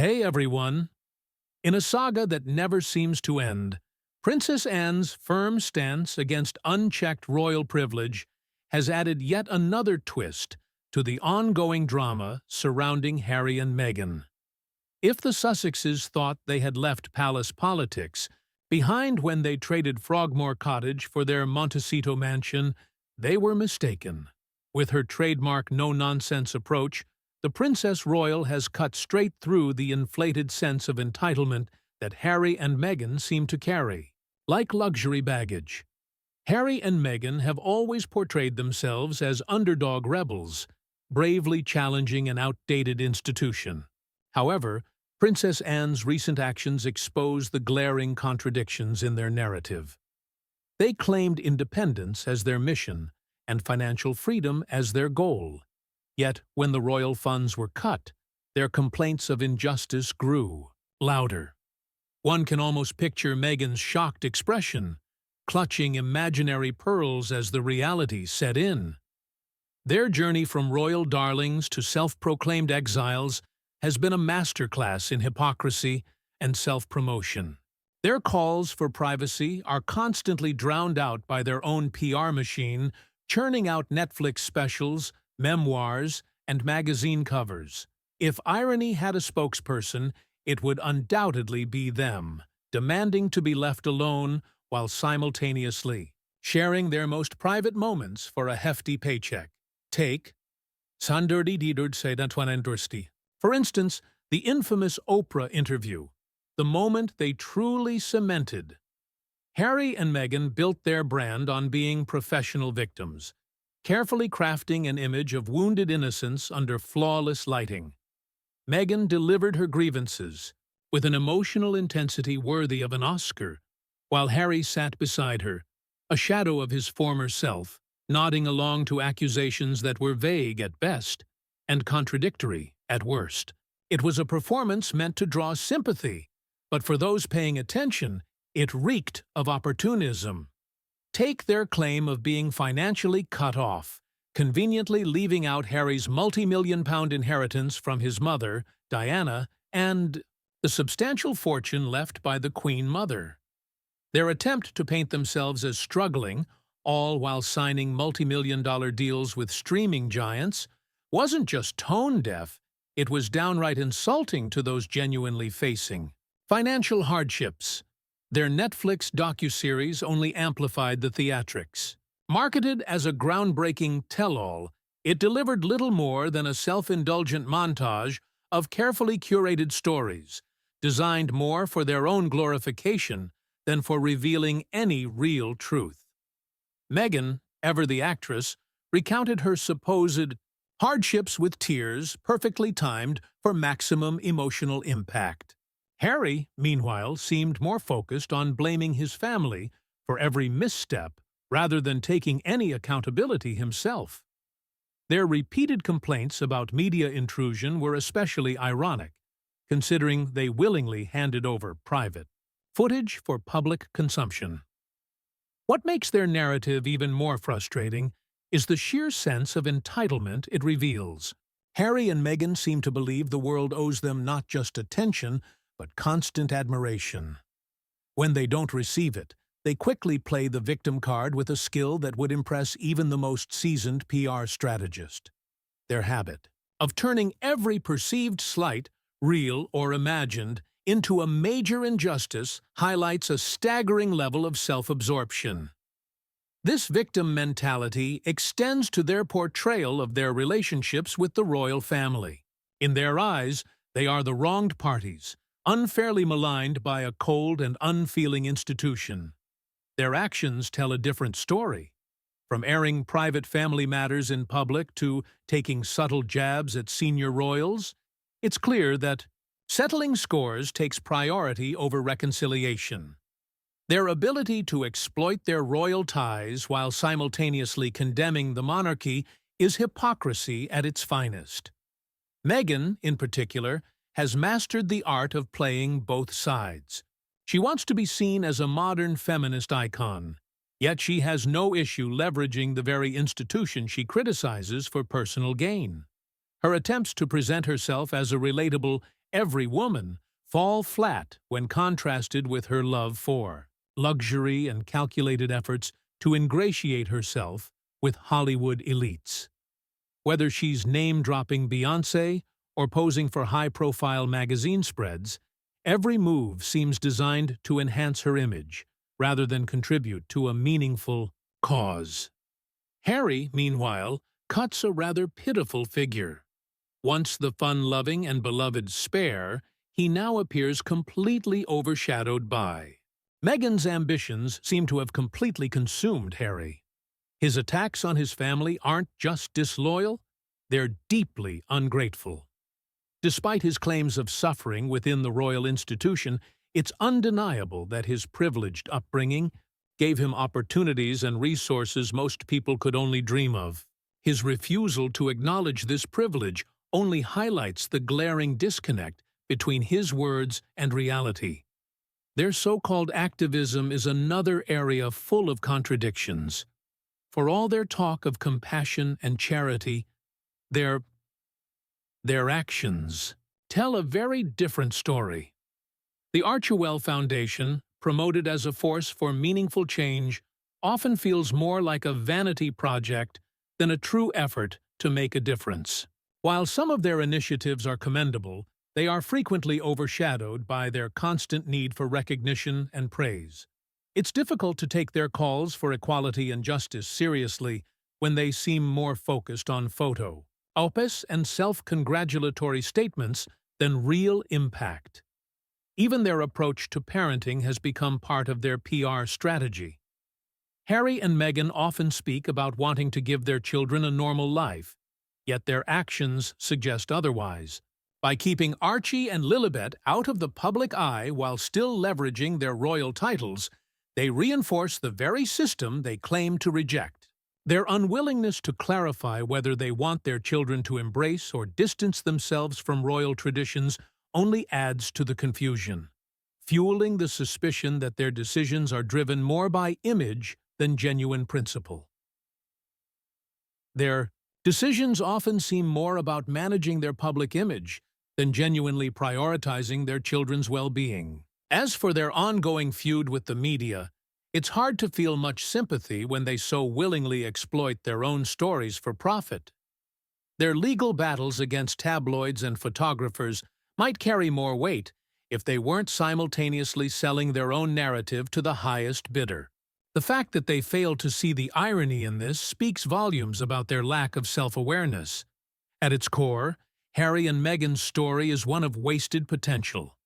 Hey everyone! In a saga that never seems to end, Princess Anne's firm stance against unchecked royal privilege has added yet another twist to the ongoing drama surrounding Harry and Meghan. If the Sussexes thought they had left palace politics behind when they traded Frogmore Cottage for their Montecito mansion, they were mistaken. With her trademark no-nonsense approach, the Princess Royal has cut straight through the inflated sense of entitlement that Harry and Meghan seem to carry. Like luxury baggage, Harry and Meghan have always portrayed themselves as underdog rebels, bravely challenging an outdated institution. However, Princess Anne's recent actions expose the glaring contradictions in their narrative. They claimed independence as their mission and financial freedom as their goal. Yet, when the royal funds were cut, their complaints of injustice grew louder. One can almost picture Meghan's shocked expression, clutching imaginary pearls as the reality set in. Their journey from royal darlings to self-proclaimed exiles has been a masterclass in hypocrisy and self-promotion. Their calls for privacy are constantly drowned out by their own PR machine, churning out Netflix specials, memoirs, and magazine covers. If irony had a spokesperson, it would undoubtedly be them, demanding to be left alone while simultaneously sharing their most private moments for a hefty paycheck. Take Sandurdi Didurd Sedatwanendursti. For instance, the infamous Oprah interview, the moment they truly cemented. Harry and Meghan built their brand on being professional victims, carefully crafting an image of wounded innocence under flawless lighting. Meghan delivered her grievances with an emotional intensity worthy of an Oscar, while Harry sat beside her, a shadow of his former self, nodding along to accusations that were vague at best and contradictory at worst. It was a performance meant to draw sympathy, but for those paying attention, it reeked of opportunism. Take their claim of being financially cut off, conveniently leaving out Harry's multi-million-pound inheritance from his mother, Diana, and the substantial fortune left by the Queen Mother. Their attempt to paint themselves as struggling, all while signing multi-million-dollar deals with streaming giants, wasn't just tone-deaf, it was downright insulting to those genuinely facing financial hardships. Their Netflix docuseries only amplified the theatrics. Marketed as a groundbreaking tell-all, it delivered little more than a self-indulgent montage of carefully curated stories, designed more for their own glorification than for revealing any real truth. Meghan, ever the actress, recounted her supposed hardships with tears perfectly timed for maximum emotional impact. Harry, meanwhile, seemed more focused on blaming his family for every misstep rather than taking any accountability himself. Their repeated complaints about media intrusion were especially ironic, considering they willingly handed over private footage for public consumption. What makes their narrative even more frustrating is the sheer sense of entitlement it reveals. Harry and Meghan seem to believe the world owes them not just attention, but constant admiration. When they don't receive it, they quickly play the victim card with a skill that would impress even the most seasoned PR strategist. Their habit of turning every perceived slight, real or imagined, into a major injustice highlights a staggering level of self-absorption. This victim mentality extends to their portrayal of their relationships with the royal family. In their eyes, they are the wronged parties, unfairly maligned by a cold and unfeeling institution. Their actions tell a different story. From airing private family matters in public to taking subtle jabs at senior royals, it's clear that settling scores takes priority over reconciliation. Their ability to exploit their royal ties while simultaneously condemning the monarchy is hypocrisy at its finest. Meghan, in particular, has mastered the art of playing both sides. She wants to be seen as a modern feminist icon, yet she has no issue leveraging the very institution she criticizes for personal gain. Her attempts to present herself as a relatable every woman, fall flat when contrasted with her love for luxury and calculated efforts to ingratiate herself with Hollywood elites. Whether she's name-dropping Beyoncé or posing for high-profile magazine spreads, every move seems designed to enhance her image, rather than contribute to a meaningful cause. Harry, meanwhile, cuts a rather pitiful figure. Once the fun-loving and beloved Spare, he now appears completely overshadowed by. Meghan's ambitions seem to have completely consumed Harry. His attacks on his family aren't just disloyal, they're deeply ungrateful. Despite his claims of suffering within the royal institution, it's undeniable that his privileged upbringing gave him opportunities and resources most people could only dream of. His refusal to acknowledge this privilege only highlights the glaring disconnect between his words and reality. Their so-called activism is another area full of contradictions. For all their talk of compassion and charity, their actions tell a very different story. The Archie Foundation, promoted as a force for meaningful change, often feels more like a vanity project than a true effort to make a difference. While some of their initiatives are commendable, they are frequently overshadowed by their constant need for recognition and praise. It's difficult to take their calls for equality and justice seriously when they seem more focused on photo ops and self-congratulatory statements than real impact. Even their approach to parenting has become part of their PR strategy. Harry and Meghan often speak about wanting to give their children a normal life, yet their actions suggest otherwise. By keeping Archie and Lilibet out of the public eye while still leveraging their royal titles, they reinforce the very system they claim to reject. Their unwillingness to clarify whether they want their children to embrace or distance themselves from royal traditions only adds to the confusion, fueling the suspicion that their decisions are driven more by image than genuine principle. Their decisions often seem more about managing their public image than genuinely prioritizing their children's well-being. As for their ongoing feud with the media, it's hard to feel much sympathy when they so willingly exploit their own stories for profit. Their legal battles against tabloids and photographers might carry more weight if they weren't simultaneously selling their own narrative to the highest bidder. The fact that they fail to see the irony in this speaks volumes about their lack of self-awareness. At its core, Harry and Meghan's story is one of wasted potential.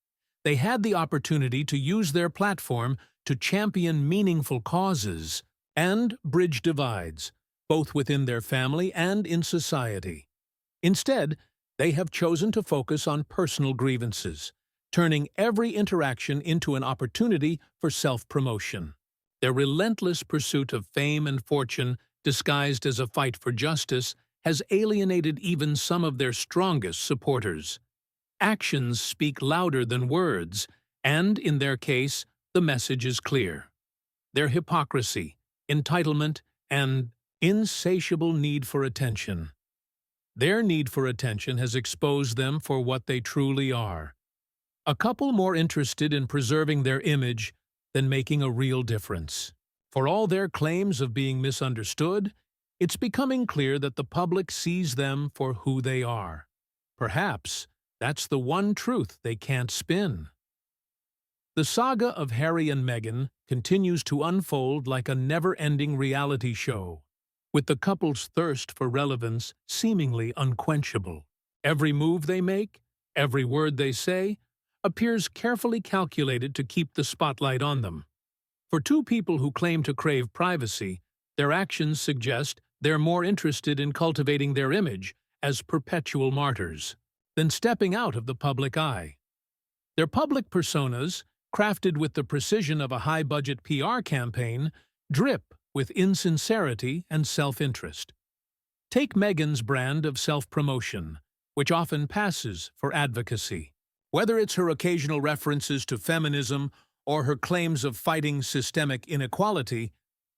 They had the opportunity to use their platform to champion meaningful causes and bridge divides, both within their family and in society. Instead, they have chosen to focus on personal grievances, turning every interaction into an opportunity for self-promotion. Their relentless pursuit of fame and fortune, disguised as a fight for justice, has alienated even some of their strongest supporters. Actions speak louder than words, and, in their case, the message is clear. Their hypocrisy, entitlement, and insatiable need for attention. Their need for attention has exposed them for what they truly are. A couple more interested in preserving their image than making a real difference. For all their claims of being misunderstood, it's becoming clear that the public sees them for who they are. Perhaps that's the one truth they can't spin. The saga of Harry and Meghan continues to unfold like a never-ending reality show, with the couple's thirst for relevance seemingly unquenchable. Every move they make, every word they say, appears carefully calculated to keep the spotlight on them. For two people who claim to crave privacy, their actions suggest they're more interested in cultivating their image as perpetual martyrs than stepping out of the public eye. Their public personas, crafted with the precision of a high-budget PR campaign, drip with insincerity and self-interest. Take Meghan's brand of self-promotion, which often passes for advocacy. Whether it's her occasional references to feminism or her claims of fighting systemic inequality,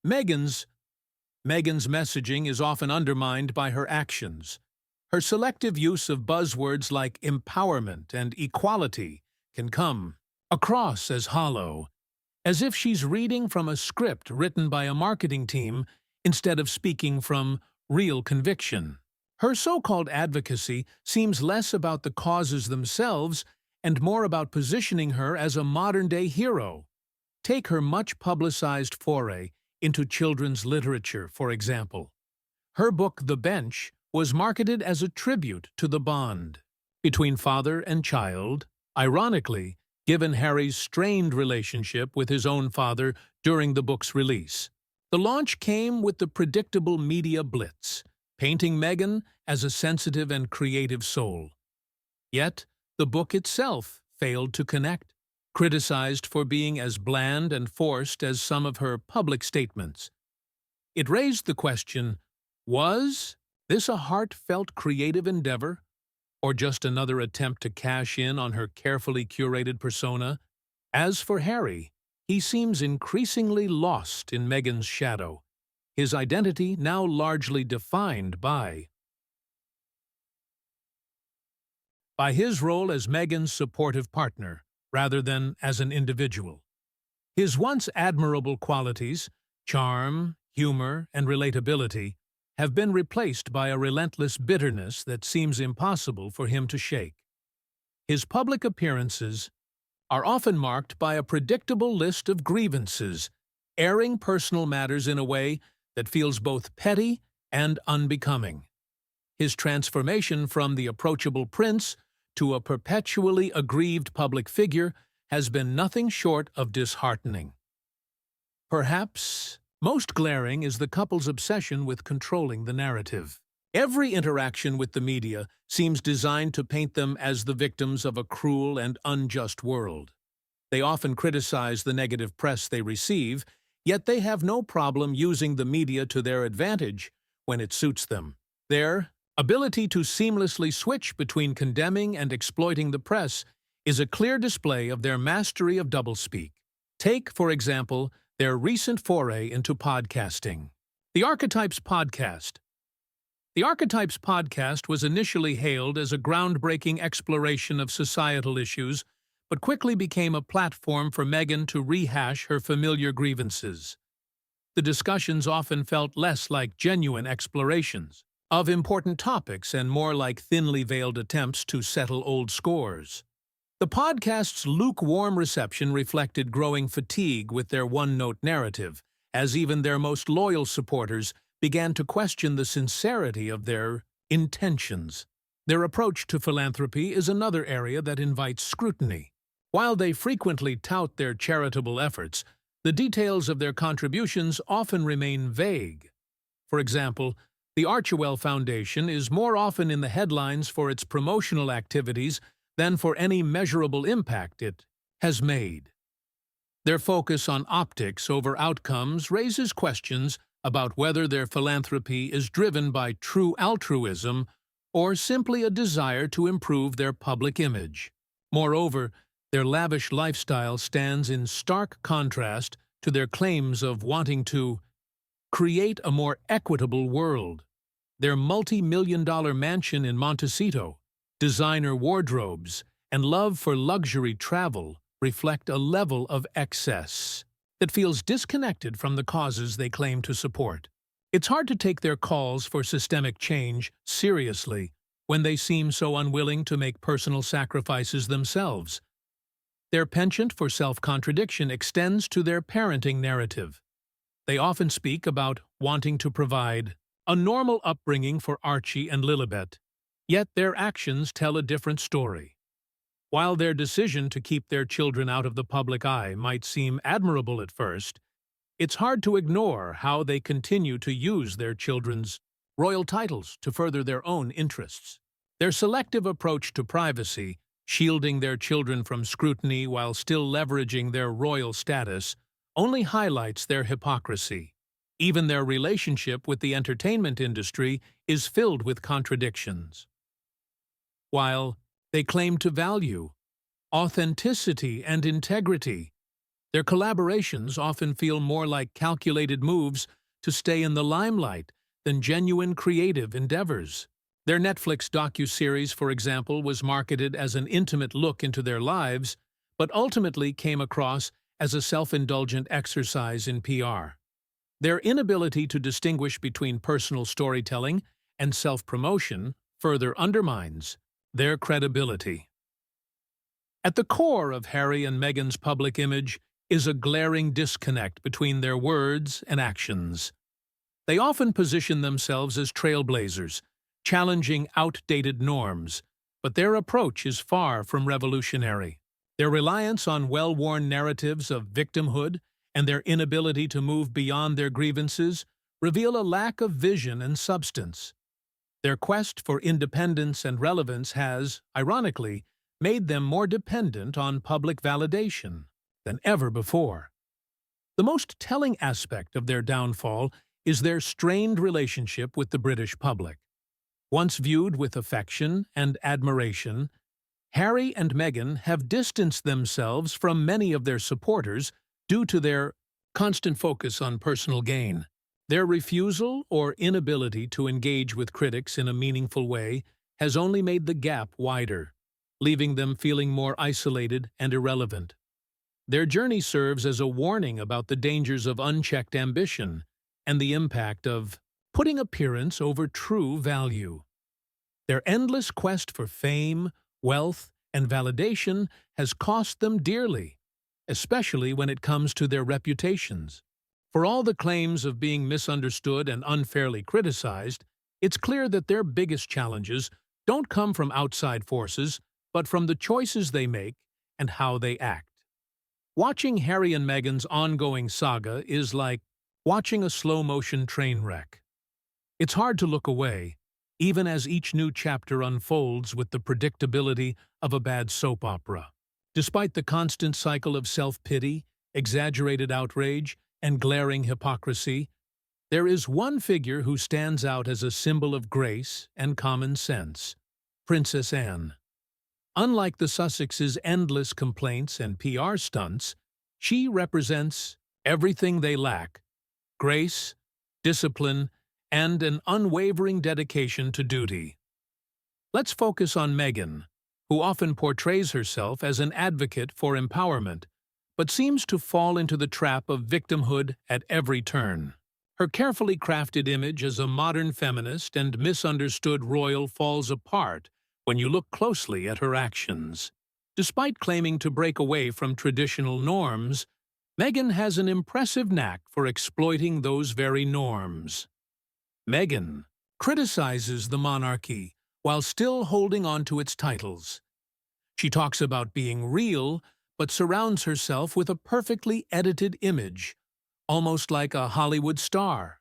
Meghan's messaging is often undermined by her actions. Her selective use of buzzwords like empowerment and equality can come across as hollow, as if she's reading from a script written by a marketing team instead of speaking from real conviction. Her so-called advocacy seems less about the causes themselves and more about positioning her as a modern-day hero. Take her much-publicized foray into children's literature, for example. Her book, The Bench, was marketed as a tribute to the bond between father and child, ironically, given Harry's strained relationship with his own father during the book's release. The launch came with the predictable media blitz, painting Meghan as a sensitive and creative soul. Yet, the book itself failed to connect, criticized for being as bland and forced as some of her public statements. It raised the question, was this a heartfelt creative endeavor, or just another attempt to cash in on her carefully curated persona? As for Harry, he seems increasingly lost in Meghan's shadow, his identity now largely defined by his role as Meghan's supportive partner, rather than as an individual. His once admirable qualities, charm, humor, and relatability, have been replaced by a relentless bitterness that seems impossible for him to shake. His public appearances are often marked by a predictable list of grievances, airing personal matters in a way that feels both petty and unbecoming. His transformation from the approachable prince to a perpetually aggrieved public figure has been nothing short of disheartening. Perhaps most glaring is the couple's obsession with controlling the narrative. Every interaction with the media seems designed to paint them as the victims of a cruel and unjust world. They often criticize the negative press they receive, yet they have no problem using the media to their advantage when it suits them. Their ability to seamlessly switch between condemning and exploiting the press is a clear display of their mastery of doublespeak. Take, for example, their recent foray into podcasting. The Archetypes podcast. The Archetypes podcast was initially hailed as a groundbreaking exploration of societal issues, but quickly became a platform for Meghan to rehash her familiar grievances. The discussions often felt less like genuine explorations of important topics and more like thinly veiled attempts to settle old scores. The podcast's lukewarm reception reflected growing fatigue with their one-note narrative, as even their most loyal supporters began to question the sincerity of their intentions. Their approach to philanthropy is another area that invites scrutiny. While they frequently tout their charitable efforts, the details of their contributions often remain vague. For example, the Archewell Foundation is more often in the headlines for its promotional activities than for any measurable impact it has made. Their focus on optics over outcomes raises questions about whether their philanthropy is driven by true altruism or simply a desire to improve their public image. Moreover, their lavish lifestyle stands in stark contrast to their claims of wanting to create a more equitable world. Their multi-million-dollar mansion in Montecito, designer wardrobes, and love for luxury travel reflect a level of excess that feels disconnected from the causes they claim to support. It's hard to take their calls for systemic change seriously when they seem so unwilling to make personal sacrifices themselves. Their penchant for self-contradiction extends to their parenting narrative. They often speak about wanting to provide a normal upbringing for Archie and Lilibet, yet their actions tell a different story. While their decision to keep their children out of the public eye might seem admirable at first, it's hard to ignore how they continue to use their children's royal titles to further their own interests. Their selective approach to privacy, shielding their children from scrutiny while still leveraging their royal status, only highlights their hypocrisy. Even their relationship with the entertainment industry is filled with contradictions. While they claim to value authenticity and integrity, their collaborations often feel more like calculated moves to stay in the limelight than genuine creative endeavors. Their Netflix docuseries, for example, was marketed as an intimate look into their lives, but ultimately came across as a self-indulgent exercise in PR. Their inability to distinguish between personal storytelling and self-promotion further undermines their credibility. At the core of Harry and Meghan's public image is a glaring disconnect between their words and actions. They often position themselves as trailblazers, challenging outdated norms, but their approach is far from revolutionary. Their reliance on well-worn narratives of victimhood and their inability to move beyond their grievances reveal a lack of vision and substance. Their quest for independence and relevance has, ironically, made them more dependent on public validation than ever before. The most telling aspect of their downfall is their strained relationship with the British public. Once viewed with affection and admiration, Harry and Meghan have distanced themselves from many of their supporters due to their constant focus on personal gain. Their refusal or inability to engage with critics in a meaningful way has only made the gap wider, leaving them feeling more isolated and irrelevant. Their journey serves as a warning about the dangers of unchecked ambition and the impact of putting appearance over true value. Their endless quest for fame, wealth, and validation has cost them dearly, especially when it comes to their reputations. For all the claims of being misunderstood and unfairly criticized, it's clear that their biggest challenges don't come from outside forces, but from the choices they make and how they act. Watching Harry and Meghan's ongoing saga is like watching a slow-motion train wreck. It's hard to look away, even as each new chapter unfolds with the predictability of a bad soap opera. Despite the constant cycle of self-pity, exaggerated outrage, and glaring hypocrisy, there is one figure who stands out as a symbol of grace and common sense: Princess Anne. Unlike the Sussexes' endless complaints and PR stunts, she represents everything they lack: grace, discipline, and an unwavering dedication to duty. Let's focus on Meghan, who often portrays herself as an advocate for empowerment, but seems to fall into the trap of victimhood at every turn. Her carefully crafted image as a modern feminist and misunderstood royal falls apart when you look closely at her actions. Despite claiming to break away from traditional norms, Meghan has an impressive knack for exploiting those very norms. Meghan criticizes the monarchy while still holding on to its titles. She talks about being real, but surrounds herself with a perfectly edited image, almost like a Hollywood star.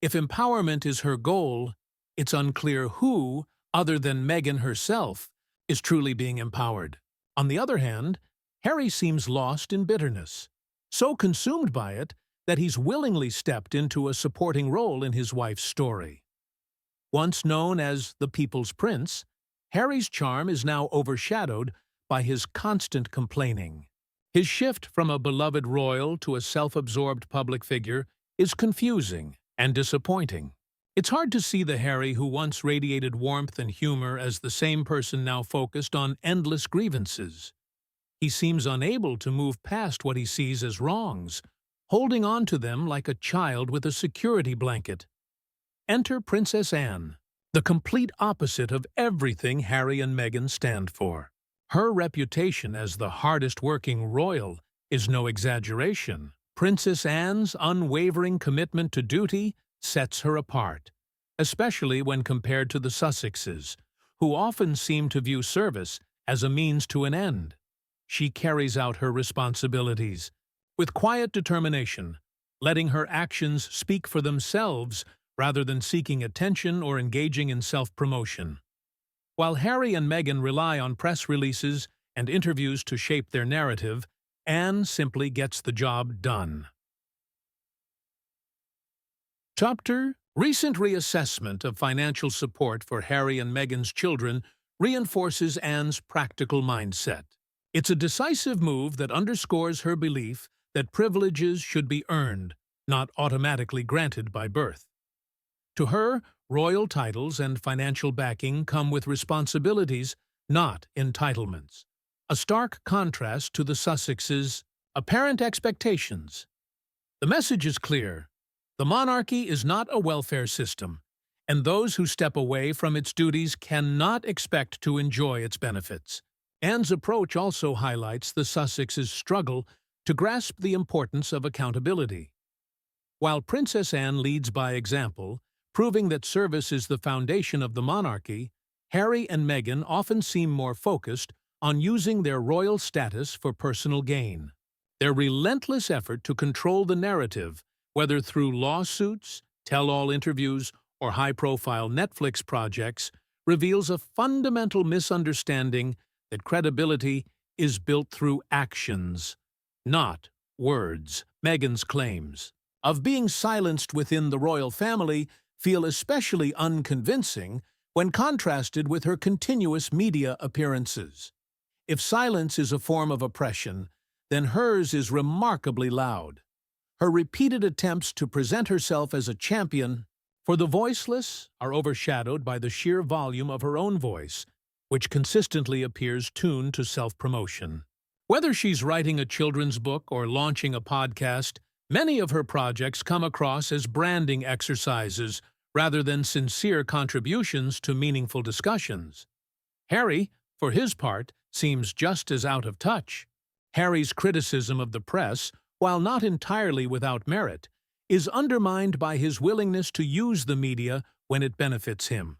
If empowerment is her goal, it's unclear who, other than Meghan herself, is truly being empowered. On the other hand, Harry seems lost in bitterness, so consumed by it that he's willingly stepped into a supporting role in his wife's story. Once known as the People's Prince, Harry's charm is now overshadowed by his constant complaining. His shift from a beloved royal to a self-absorbed public figure is confusing and disappointing. It's hard to see the Harry who once radiated warmth and humor as the same person now focused on endless grievances. He seems unable to move past what he sees as wrongs, holding on to them like a child with a security blanket. Enter Princess Anne, the complete opposite of everything Harry and Meghan stand for. Her reputation as the hardest-working royal is no exaggeration. Princess Anne's unwavering commitment to duty sets her apart, especially when compared to the Sussexes, who often seem to view service as a means to an end. She carries out her responsibilities with quiet determination, letting her actions speak for themselves rather than seeking attention or engaging in self-promotion. While Harry and Meghan rely on press releases and interviews to shape their narrative, Anne simply gets the job done. Chapter: Recent reassessment of financial support for Harry and Meghan's children reinforces Anne's practical mindset. It's a decisive move that underscores her belief that privileges should be earned, not automatically granted by birth. To her, royal titles and financial backing come with responsibilities, not entitlements. A stark contrast to the Sussexes' apparent expectations. The message is clear. The monarchy is not a welfare system, and those who step away from its duties cannot expect to enjoy its benefits. Anne's approach also highlights the Sussexes' struggle to grasp the importance of accountability. While Princess Anne leads by example, proving that service is the foundation of the monarchy, Harry and Meghan often seem more focused on using their royal status for personal gain. Their relentless effort to control the narrative, whether through lawsuits, tell-all interviews, or high-profile Netflix projects, reveals a fundamental misunderstanding that credibility is built through actions, not words. Meghan's claims of being silenced within the royal family feel especially unconvincing when contrasted with her continuous media appearances. If silence is a form of oppression, then hers is remarkably loud. Her repeated attempts to present herself as a champion for the voiceless are overshadowed by the sheer volume of her own voice, which consistently appears tuned to self-promotion. Whether she's writing a children's book or launching a podcast, many of her projects come across as branding exercises rather than sincere contributions to meaningful discussions. Harry, for his part, seems just as out of touch. Harry's criticism of the press, while not entirely without merit, is undermined by his willingness to use the media when it benefits him.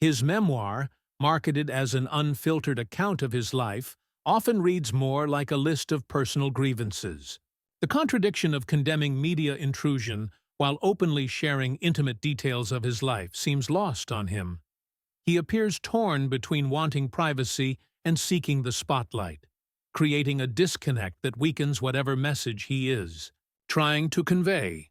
His memoir, marketed as an unfiltered account of his life, often reads more like a list of personal grievances. The contradiction of condemning media intrusion while openly sharing intimate details of his life seems lost on him. He appears torn between wanting privacy and seeking the spotlight, creating a disconnect that weakens whatever message he is trying to convey.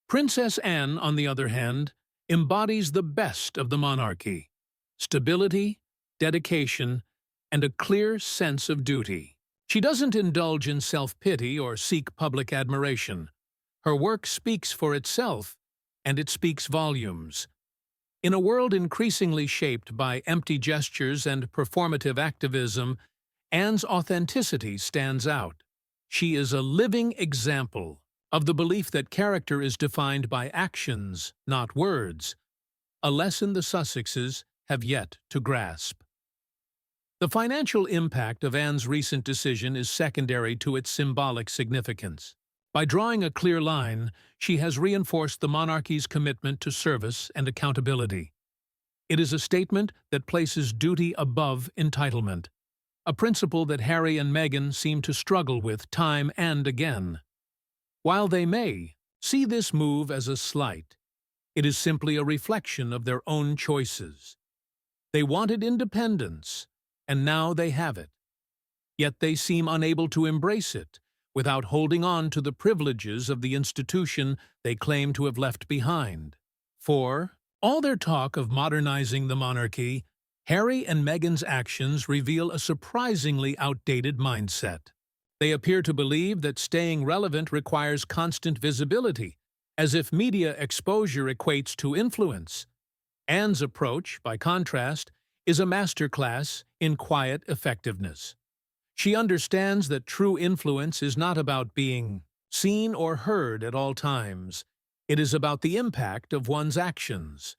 Princess Anne, on the other hand, embodies the best of the monarchy: stability, dedication, and a clear sense of duty. She doesn't indulge in self-pity or seek public admiration. Her work speaks for itself, and it speaks volumes. In a world increasingly shaped by empty gestures and performative activism, Anne's authenticity stands out. She is a living example of the belief that character is defined by actions, not words, a lesson the Sussexes have yet to grasp. The financial impact of Anne's recent decision is secondary to its symbolic significance. By drawing a clear line, she has reinforced the monarchy's commitment to service and accountability. It is a statement that places duty above entitlement, a principle that Harry and Meghan seem to struggle with time and again. While they may see this move as a slight, it is simply a reflection of their own choices. They wanted independence, and now they have it. Yet they seem unable to embrace it without holding on to the privileges of the institution they claim to have left behind. For all their talk of modernizing the monarchy, Harry and Meghan's actions reveal a surprisingly outdated mindset. They appear to believe that staying relevant requires constant visibility, as if media exposure equates to influence. Anne's approach, by contrast, is a masterclass in quiet effectiveness. She understands that true influence is not about being seen or heard at all times. It is about the impact of one's actions.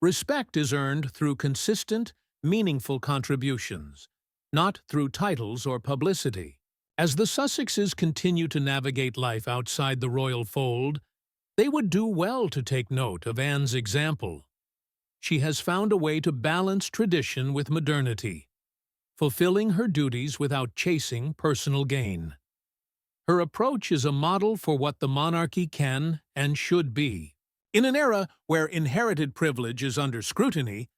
Respect is earned through consistent, meaningful contributions, not through titles or publicity. As the Sussexes continue to navigate life outside the royal fold, they would do well to take note of Anne's example. She has found a way to balance tradition with modernity, fulfilling her duties without chasing personal gain. Her approach is a model for what the monarchy can and should be. In an era where inherited privilege is under scrutiny,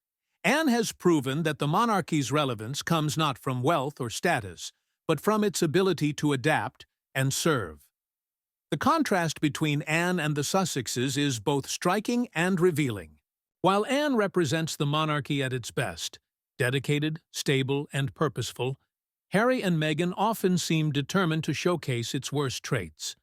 Anne has proven that the monarchy's relevance comes not from wealth or status, but from its ability to adapt and serve. The contrast between Anne and the Sussexes is both striking and revealing. While Anne represents the monarchy at its best, dedicated, stable, and purposeful, Harry and Meghan often seem determined to showcase its worst traits: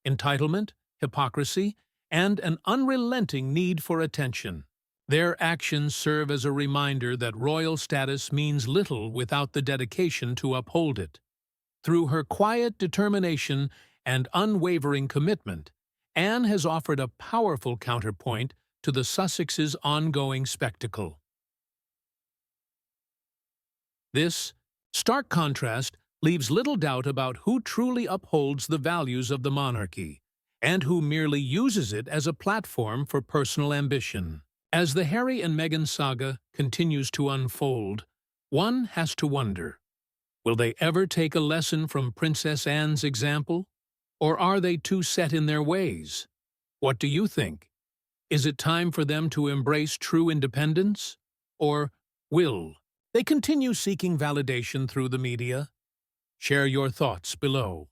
entitlement, hypocrisy, and an unrelenting need for attention. Their actions serve as a reminder that royal status means little without the dedication to uphold it. Through her quiet determination and unwavering commitment, Anne has offered a powerful counterpoint to the Sussexes' ongoing spectacle. This stark contrast leaves little doubt about who truly upholds the values of the monarchy, and who merely uses it as a platform for personal ambition. As the Harry and Meghan saga continues to unfold, one has to wonder, will they ever take a lesson from Princess Anne's example? Or are they too set in their ways? What do you think? Is it time for them to embrace true independence? Or will they continue seeking validation through the media? Share your thoughts below.